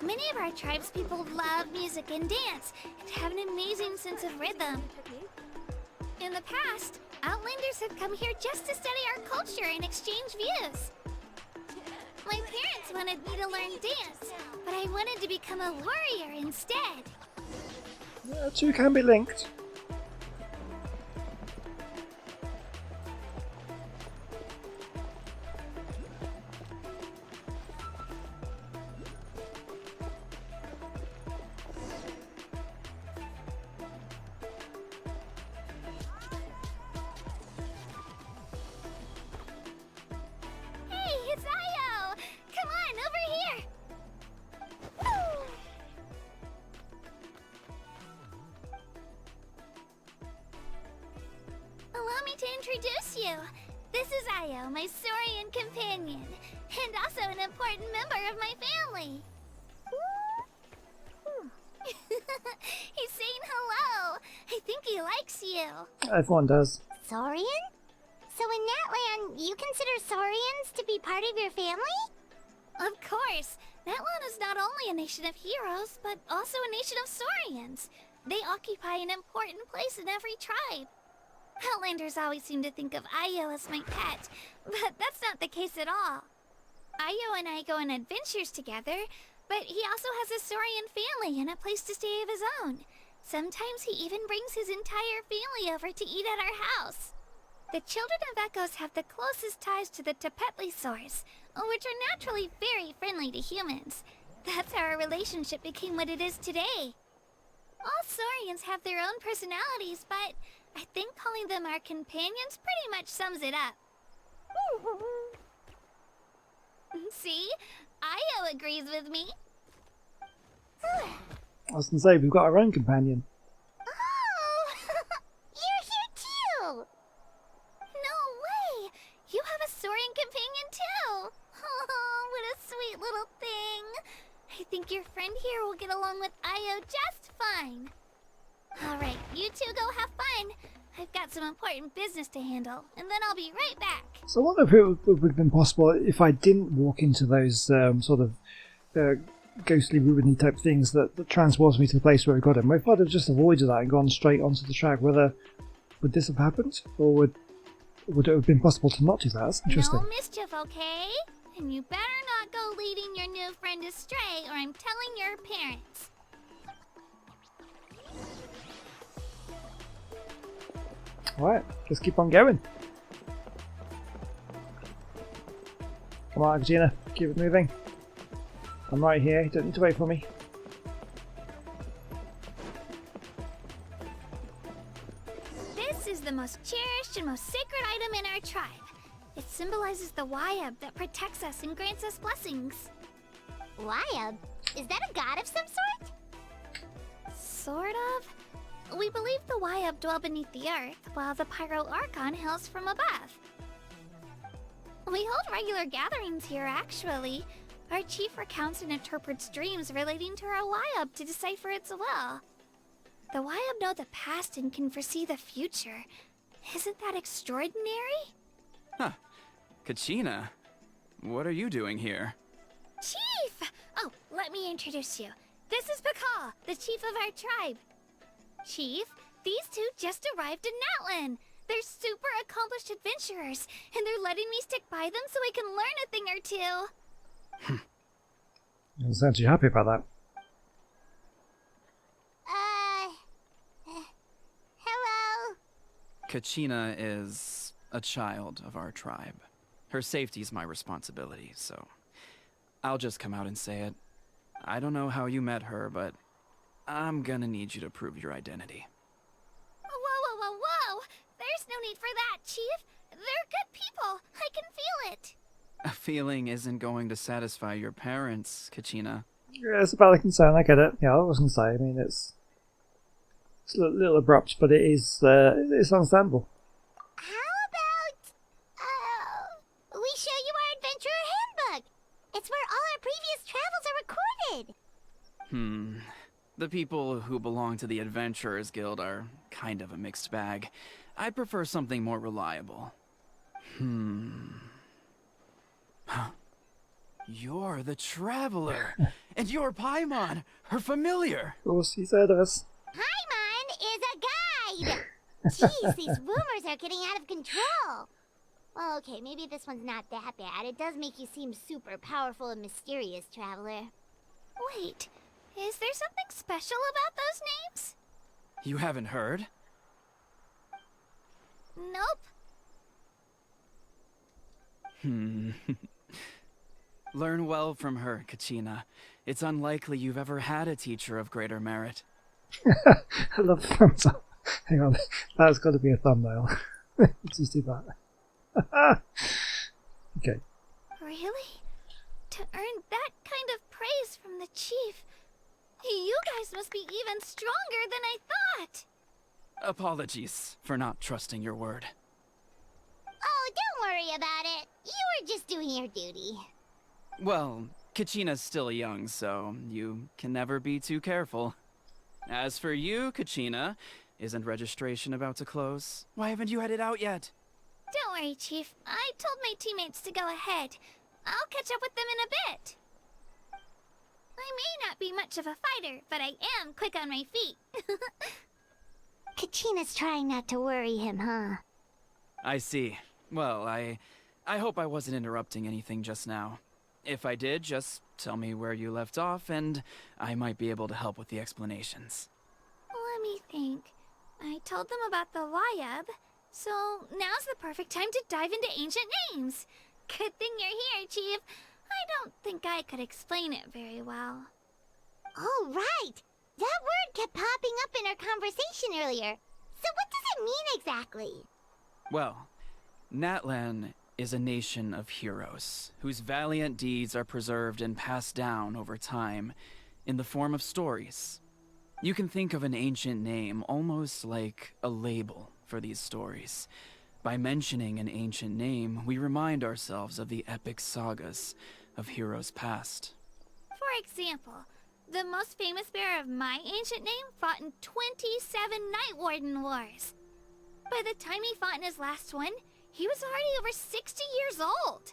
Many of our tribespeople love music and dance and have an amazing sense of rhythm. In the past, Outlanders have come here just to study our culture and exchange views. My parents wanted me to learn dance, but I wanted to become a warrior instead. The two can be linked. Hey, it's Io! Come on, over here! Allow me to introduce you. This is Io, my Saurian companion, and also an important member of my family. He's saying hello. I think he likes you. Everyone does. Saurian? So in Natlan, you consider Saurians to be part of your family? Of course. Natlan is not only a nation of heroes, but also a nation of Saurians. They occupy an important place in every tribe. Outlanders always seem to think of Io as my pet, but that's not the case at all. Io and I go on adventures together, but he also has a Saurian family and a place to stay of his own. Sometimes he even brings his entire family over to eat at our house. The children of Echoes have the closest ties to the Tepetlisaurs, which are naturally very friendly to humans. That's how our relationship became what it is today. All Saurians have their own personalities, but I think calling them our companions pretty much sums it up. See? Io agrees with me. I was going to say, we've got our own companion. Oh! You're here too! No way! You have a Saurian companion too! Oh, what a sweet little thing! I think your friend here will get along with Io just fine. Alright, you two go have fun. I've got some important business to handle, and then I'll be right back. So I wonder if it would have been possible if I didn't walk into those sort of ghostly ruiny type things that transports me to the place where I got him. If I'd have just avoided that and gone straight onto the track, would this have happened? Or would it have been possible to not do that? That's interesting. No mischief, okay? And you better not go leading your new friend astray, or I'm telling your parents. Alright, let's keep on going. Come on, Gina, keep it moving. I'm right here, you don't need to wait for me. This is the most cherished and most sacred item in our tribe. It symbolizes the Wayab that protects us and grants us blessings. Wayab? Is that a god of some sort? Sort of. We believe the Wayab dwell beneath the earth, while the Pyro Archon hails from above. We hold regular gatherings here, actually. Our chief recounts and interprets dreams relating to our Wayab to decipher its will. The Wayab know the past and can foresee the future. Isn't that extraordinary? Huh. Kachina, what are you doing here? Chief! Oh, let me introduce you. This is Pakal, the chief of our tribe. Chief, these two just arrived in Natlan. They're super accomplished adventurers, and they're letting me stick by them so I can learn a thing or two. I'm sound too happy about that. Hello? Kachina is a child of our tribe. Her safety's my responsibility, so I'll just come out and say it. I don't know how you met her, but I'm gonna need you to prove your identity. Whoa! There's no need for that, Chief. They're good people. I can feel it. A feeling isn't going to satisfy your parents, Kachina. Yeah, it's a valid concern, I get it. Yeah, I was going to say, I mean, it's a little abrupt, but it's understandable. How about, we show you our adventurer handbook? It's where all our previous travels are recorded. The people who belong to the Adventurers Guild are kind of a mixed bag. I prefer something more reliable. You're the Traveler, and you're Paimon, her familiar. Of course, he said us. Paimon is a guide! Jeez, these rumors are getting out of control. Well, okay, maybe this one's not that bad. It does make you seem super powerful and mysterious, Traveler. Wait, is there something special about those names? You haven't heard? Nope. Learn well from her, Kachina. It's unlikely you've ever had a teacher of greater merit. I love the thumbs up. Hang on, that's got to be a thumbnail. Let's just do that. Okay. Really? To earn that kind of praise from the chief, you guys must be even stronger than I thought. Apologies for not trusting your word. Oh, don't worry about it. You were just doing your duty. Well, Kachina's still young, so you can never be too careful. As for you, Kachina, isn't registration about to close? Why haven't you headed out yet? Don't worry, Chief. I told my teammates to go ahead. I'll catch up with them in a bit. I may not be much of a fighter, but I am quick on my feet. Kachina's trying not to worry him, huh? I see. Well, I hope I wasn't interrupting anything just now. If I did, just tell me where you left off, and I might be able to help with the explanations. Let me think. I told them about the Wayab, so now's the perfect time to dive into ancient names. Good thing you're here, Chief. I don't think I could explain it very well. Oh, right! That word kept popping up in our conversation earlier. So what does it mean exactly? Well, Natlan is a nation of heroes, whose valiant deeds are preserved and passed down over time in the form of stories. You can think of an ancient name almost like a label for these stories. By mentioning an ancient name, we remind ourselves of the epic sagas of heroes past. For example, the most famous bearer of my ancient name fought in 27 Night Warden Wars. By the time he fought in his last one, he was already over 60 years old.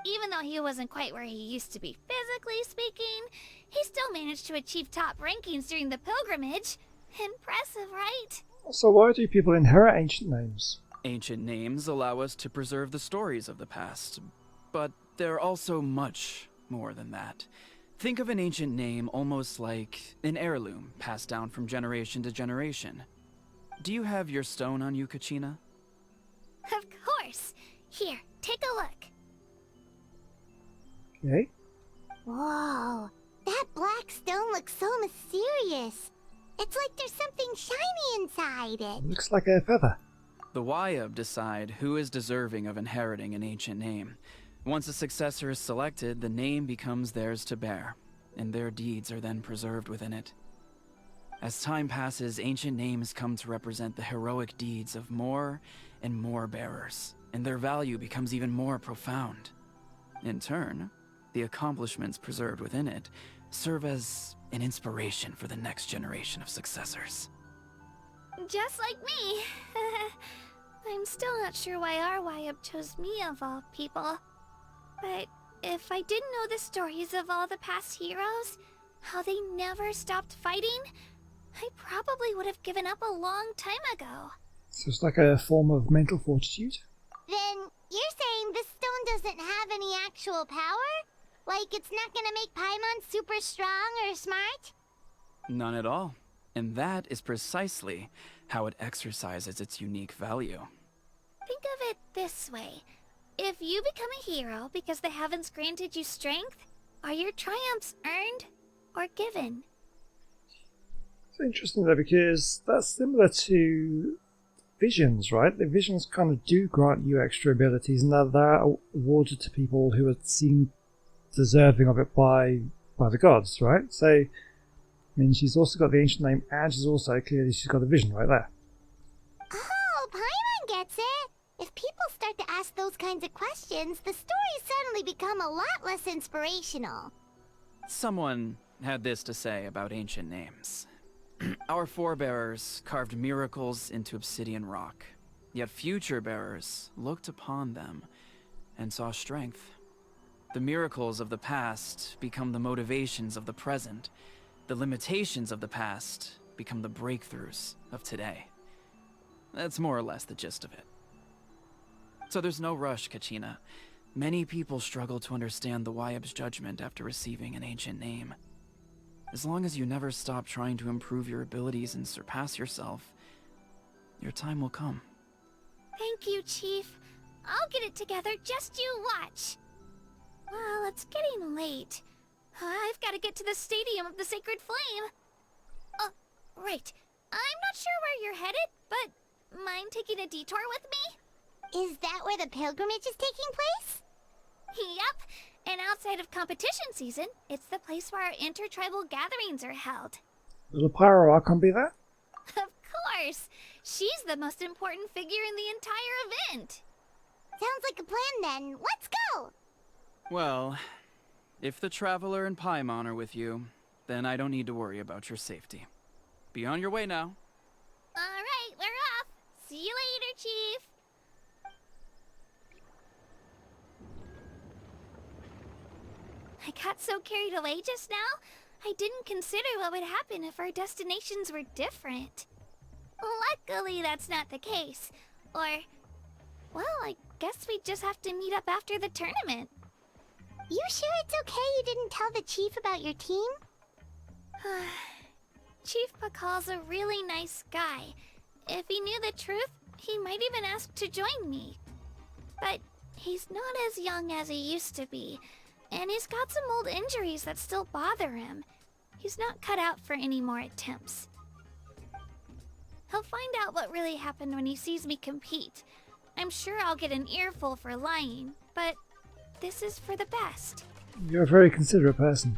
Even though he wasn't quite where he used to be physically speaking, he still managed to achieve top rankings during the pilgrimage. Impressive, right? So why do people inherit ancient names? Ancient names allow us to preserve the stories of the past, but they're also much more than that. Think of an ancient name almost like an heirloom passed down from generation to generation. Do you have your stone on you, Kachina? Of course. Here, take a look. Okay. Whoa, that black stone looks so mysterious. It's like there's something shiny inside it. Looks like a feather. The Wayab decide who is deserving of inheriting an ancient name. Once a successor is selected, the name becomes theirs to bear, and their deeds are then preserved within it. As time passes, ancient names come to represent the heroic deeds of more and more bearers, and their value becomes even more profound. In turn, the accomplishments preserved within it serve as an inspiration for the next generation of successors. Just like me. I'm still not sure why our YUB chose me of all people. But if I didn't know the stories of all the past heroes, how they never stopped fighting, I probably would have given up a long time ago. So it's like a form of mental fortitude? Then you're saying this stone doesn't have any actual power? Like it's not gonna make Paimon super strong or smart? None at all. And that is precisely how it exercises its unique value. Think of it this way. If you become a hero because the heavens granted you strength, are your triumphs earned or given? It's interesting though, because that's similar to visions, right? The visions kind of do grant you extra abilities, and they're awarded to people who are seen deserving of it by the gods, right? So, I mean, she's also got the ancient name, and she's got a vision right there. Oh, Paimon gets it! If people start to ask those kinds of questions, the stories suddenly become a lot less inspirational. Someone had this to say about ancient names. Our forebears carved miracles into obsidian rock, yet future bearers looked upon them and saw strength. The miracles of the past become the motivations of the present. The limitations of the past become the breakthroughs of today. That's more or less the gist of it. So there's no rush, Kachina. Many people struggle to understand the YUB's judgment after receiving an ancient name. As long as you never stop trying to improve your abilities and surpass yourself, your time will come. Thank you, Chief. I'll get it together, just you watch. Well, it's getting late. I've got to get to the Stadium of the Sacred Flame. Right. I'm not sure where you're headed, but mind taking a detour with me? Is that where the pilgrimage is taking place? Yep. And outside of competition season, it's the place where our intertribal gatherings are held. Will the Pyro Archon be there? Of course. She's the most important figure in the entire event. Sounds like a plan then. Let's go! Well, if the Traveler and Paimon are with you, then I don't need to worry about your safety. Be on your way now. Alright, we're off. See you later, Chief. I got so carried away just now, I didn't consider what would happen if our destinations were different. Luckily, that's not the case. Or, well, I guess we just have to meet up after the tournament. You sure it's okay you didn't tell the chief about your team? Chief Pakal's a really nice guy. If he knew the truth, he might even ask to join me. But he's not as young as he used to be, and he's got some old injuries that still bother him. He's not cut out for any more attempts. He'll find out what really happened when he sees me compete. I'm sure I'll get an earful for lying, but this is for the best. You're a very considerate person.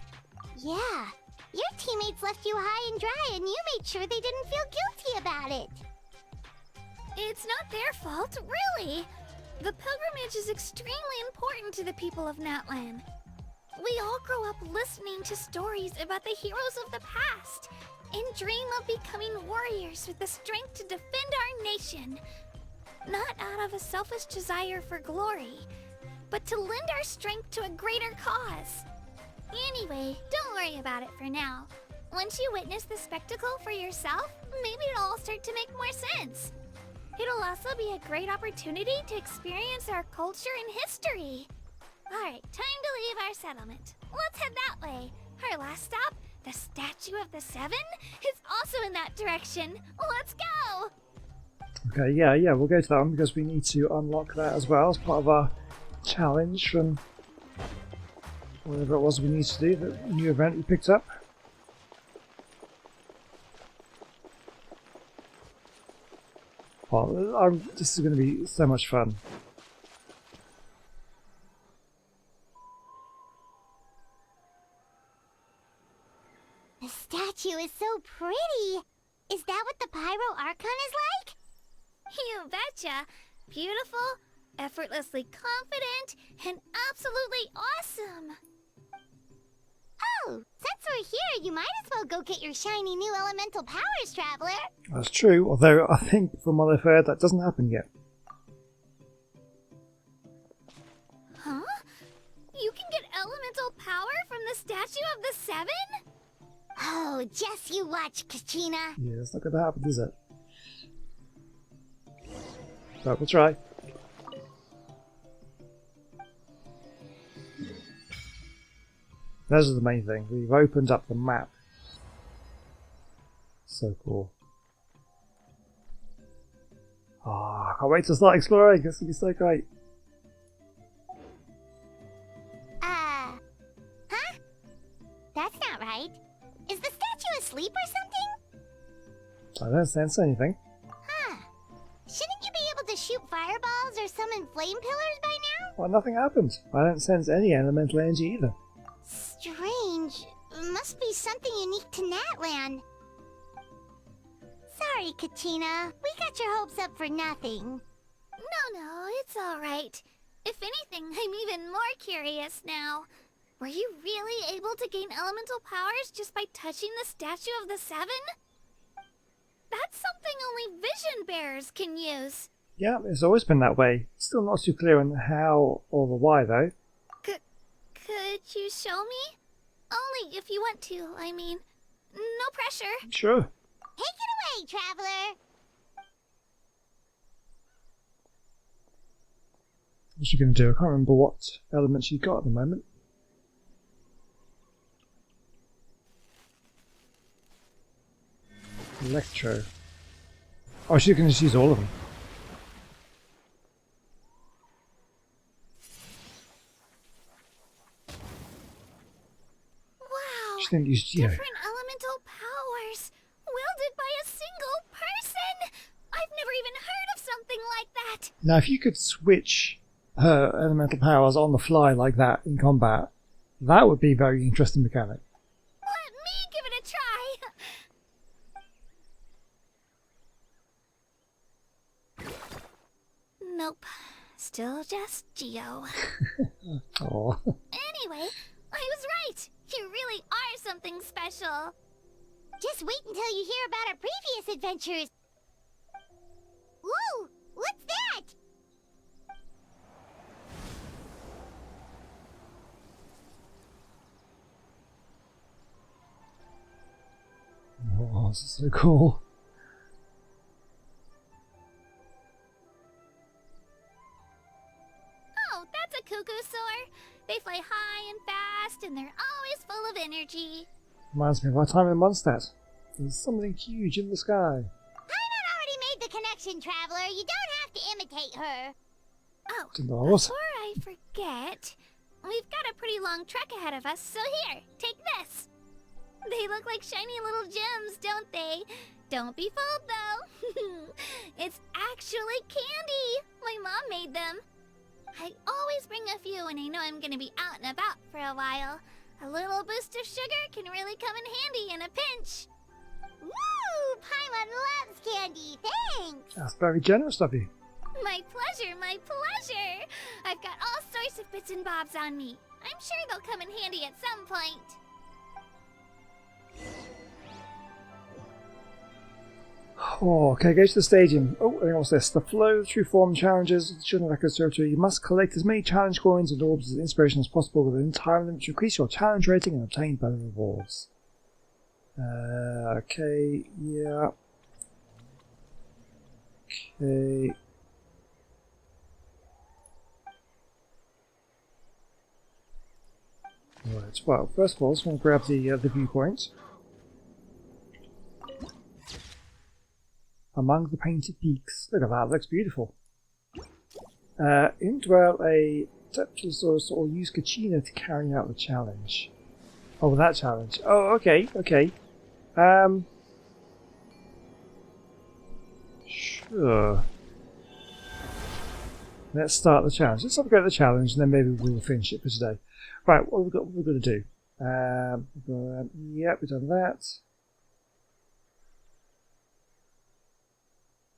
Yeah. Your teammates left you high and dry and you made sure they didn't feel guilty about it. It's not their fault, really. The pilgrimage is extremely important to the people of Natlan. We all grow up listening to stories about the heroes of the past and dream of becoming warriors with the strength to defend our nation. Not out of a selfish desire for glory, but to lend our strength to a greater cause. Anyway, don't worry about it for now. Once you witness the spectacle for yourself, maybe it'll all start to make more sense. It'll also be a great opportunity to experience our culture and history. Alright, time to leave our settlement. Let's head that way. Our last stop, the Statue of the Seven, is also in that direction. Let's go! Okay, yeah, we'll go to that one because we need to unlock that as well as part of our challenge from whatever it was we need to do, the new event we picked up. Well, this is going to be so much fun. The statue is so pretty. Is that what the Pyro Archon is like? You betcha. Beautiful, effortlessly confident, and absolutely awesome. Oh, since we're here, you might as well go get your shiny new elemental powers, Traveler. That's true, although I think from what I've heard that doesn't happen yet. the Statue of the Seven? Oh, just you watch, Kachina. Yeah, it's not going to happen, is it? But we'll try. Those are the main thing. We've opened up the map. So cool. Ah, I can't wait to start exploring. This will be so great. Huh? That's not right. Is the statue asleep or something? I don't sense anything. Huh. Shouldn't you be able to shoot fireballs or summon flame pillars by now? Well, nothing happened. I don't sense any elemental energy either. Strange. Must be something unique to Natlan. Sorry, Kachina. We got your hopes up for nothing. No, it's alright. If anything, I'm even more curious now. Were you really able to gain elemental powers just by touching the Statue of the Seven? That's something only vision bearers can use. Yeah, it's always been that way. Still not too clear on how or the why, though. Could you show me? Only if you want to, I mean. No pressure. Sure. Take it away, traveler. What's she going to do? I can't remember what element she got at the moment. Electro. Oh, she's going to use all of them. Wow. She didn't use Geo. Different elemental powers, wielded by a single person. I've never even heard of something like that. Now, if you could switch her elemental powers on the fly like that in combat, that would be a very interesting mechanic. Let me give it a try. Nope. Still just Geo. Oh. Anyway, I was right. You really are something special. Just wait until you hear about our previous adventures. Whoa! What's that? Oh, this is so cool. Oh, that's a cuckoo soar. They fly high and fast, and they're always full of energy. Reminds me of our time in Mondstadt. There's something huge in the sky. Paimon already made the connection, traveler. You don't have to imitate her. Oh, $10. before I forget, we've got a pretty long trek ahead of us, so here, take this. They look like shiny little gems, don't they? Don't be fooled, though. It's actually candy. My mom made them. I always bring a few when I know I'm gonna be out and about for a while. A little boost of sugar can really come in handy in a pinch. Woo! Paimon loves candy. Thanks. That's very generous of you. My pleasure, my pleasure. I've got all sorts of bits and bobs on me. I'm sure they'll come in handy at some point. Oh, okay, go to the stadium. Oh, and what's this? The flow through form challenges of the Children of Echo's territory. You must collect as many challenge coins and orbs as inspiration as possible within time limit to increase your challenge rating and obtain better rewards. Okay, yeah. Okay. Right, well, first of all, I just want to grab the viewpoint. Among the painted peaks. Look at that, looks beautiful. Indwell a Tetrasaurus or use Kachina to carry out the challenge. Oh, that challenge. Oh, okay, okay. Sure. Let's start the challenge. Let's have a go at the challenge and then maybe we'll finish it for today. Right, what have we got to do? Yeah, we've done that.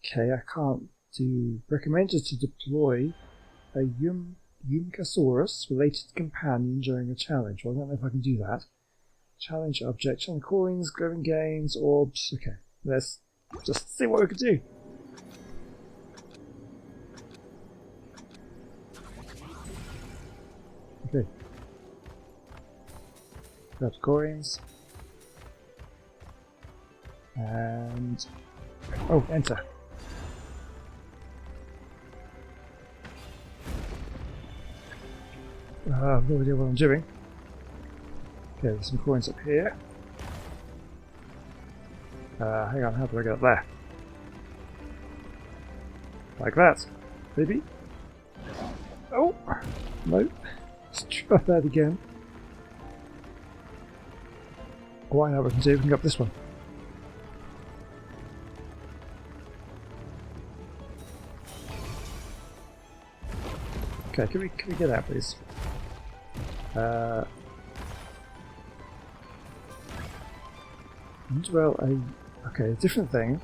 Okay, I can't do. Recommended to deploy a Yumkasaurus related companion during a challenge. Well, I don't know if I can do that. Challenge object, challenge coins, glowing gains, orbs. Okay, let's just see what we can do. Okay. Grab the coins. And... oh, enter. I've no idea what I'm doing. Okay, there's some coins up here. Hang on, how do I get up there? Like that, maybe? Oh! No. Let's try that again. Oh, I know what we can do. We can go up this one. Okay, can we get out, please? Well, okay, a different thing.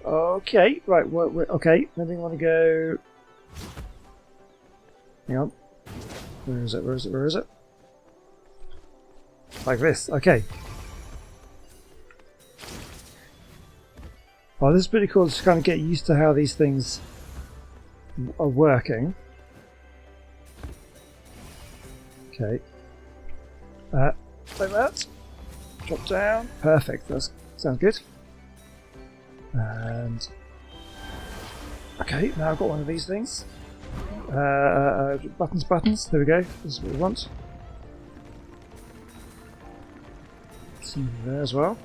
Okay, right. Okay, then we want to go. Hang on. Where is it? Where is it? Where is it? Like this. Okay. Oh, this is pretty cool to kind of get used to how these things are working. Okay. Like that. Drop down. Perfect. That sounds good. And okay, now I've got one of these things. Buttons. There we go. This is what we want. Some there as well.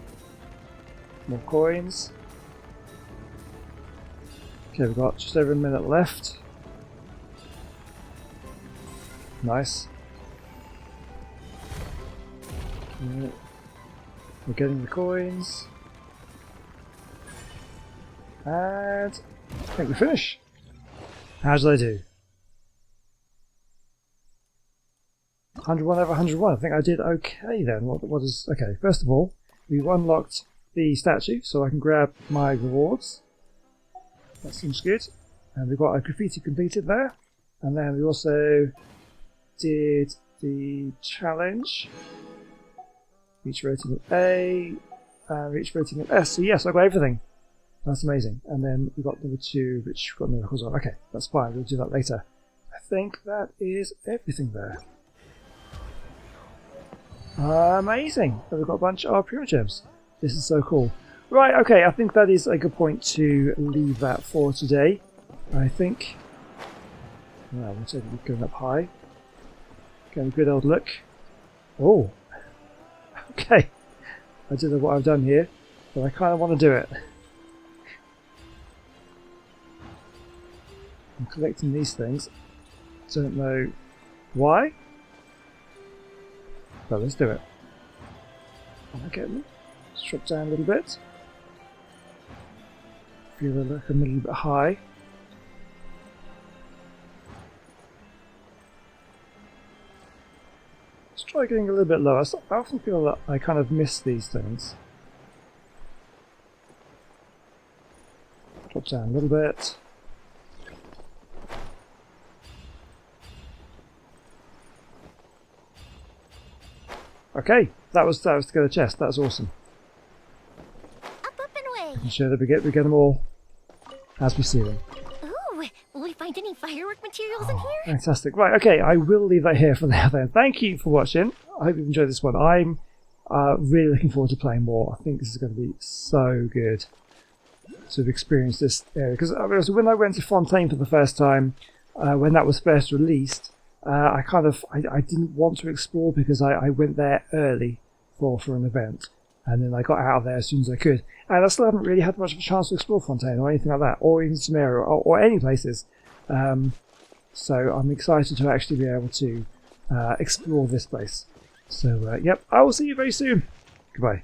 More coins. Okay, we've got just over a minute left. Nice. Okay. We're getting the coins. And I think we finish. How did I do? 101 over 101. I think I did okay then. What is okay? First of all, we've unlocked the statue, so I can grab my rewards. That seems good. And we've got a graffiti completed there. And then we also did the challenge. Reach rating of A and reach rating of S. So yes, I got everything. That's amazing. And then we got number 2, which got miracles on. Okay, that's fine. We'll do that later. I think that is everything there. Amazing. So we've got a bunch of Pure Gems. This is so cool. Right, okay, I think that is a good point to leave that for today. I think... well, we'll take it going up high. Getting a good old look. Oh! Okay. I don't know what I've done here, but I kind of want to do it. I'm collecting these things. Don't know why. But let's do it. Am I getting them? Let's drop down a little bit. Feel the look a little bit high. Let's try getting a little bit lower. I often feel that I kind of miss these things. Drop down a little bit. Okay, that was to get a chest. That's awesome. Up and away. I'm sure that we get them all as we see them. Ooh, will we find any firework materials in here? Fantastic. Right, okay, I will leave that here for now then. Thank you for watching. I hope you've enjoyed this one. I'm really looking forward to playing more. I think this is going to be so good to experience this area. Because when I went to Fontaine for the first time, when that was first released, I didn't want to explore because I went there early for an event, and then I got out of there as soon as I could, and I still haven't really had much of a chance to explore Fontaine or anything like that, or even Sumeria or any places. So I'm excited to actually be able to explore this place. So yep, I will see you very soon. Goodbye.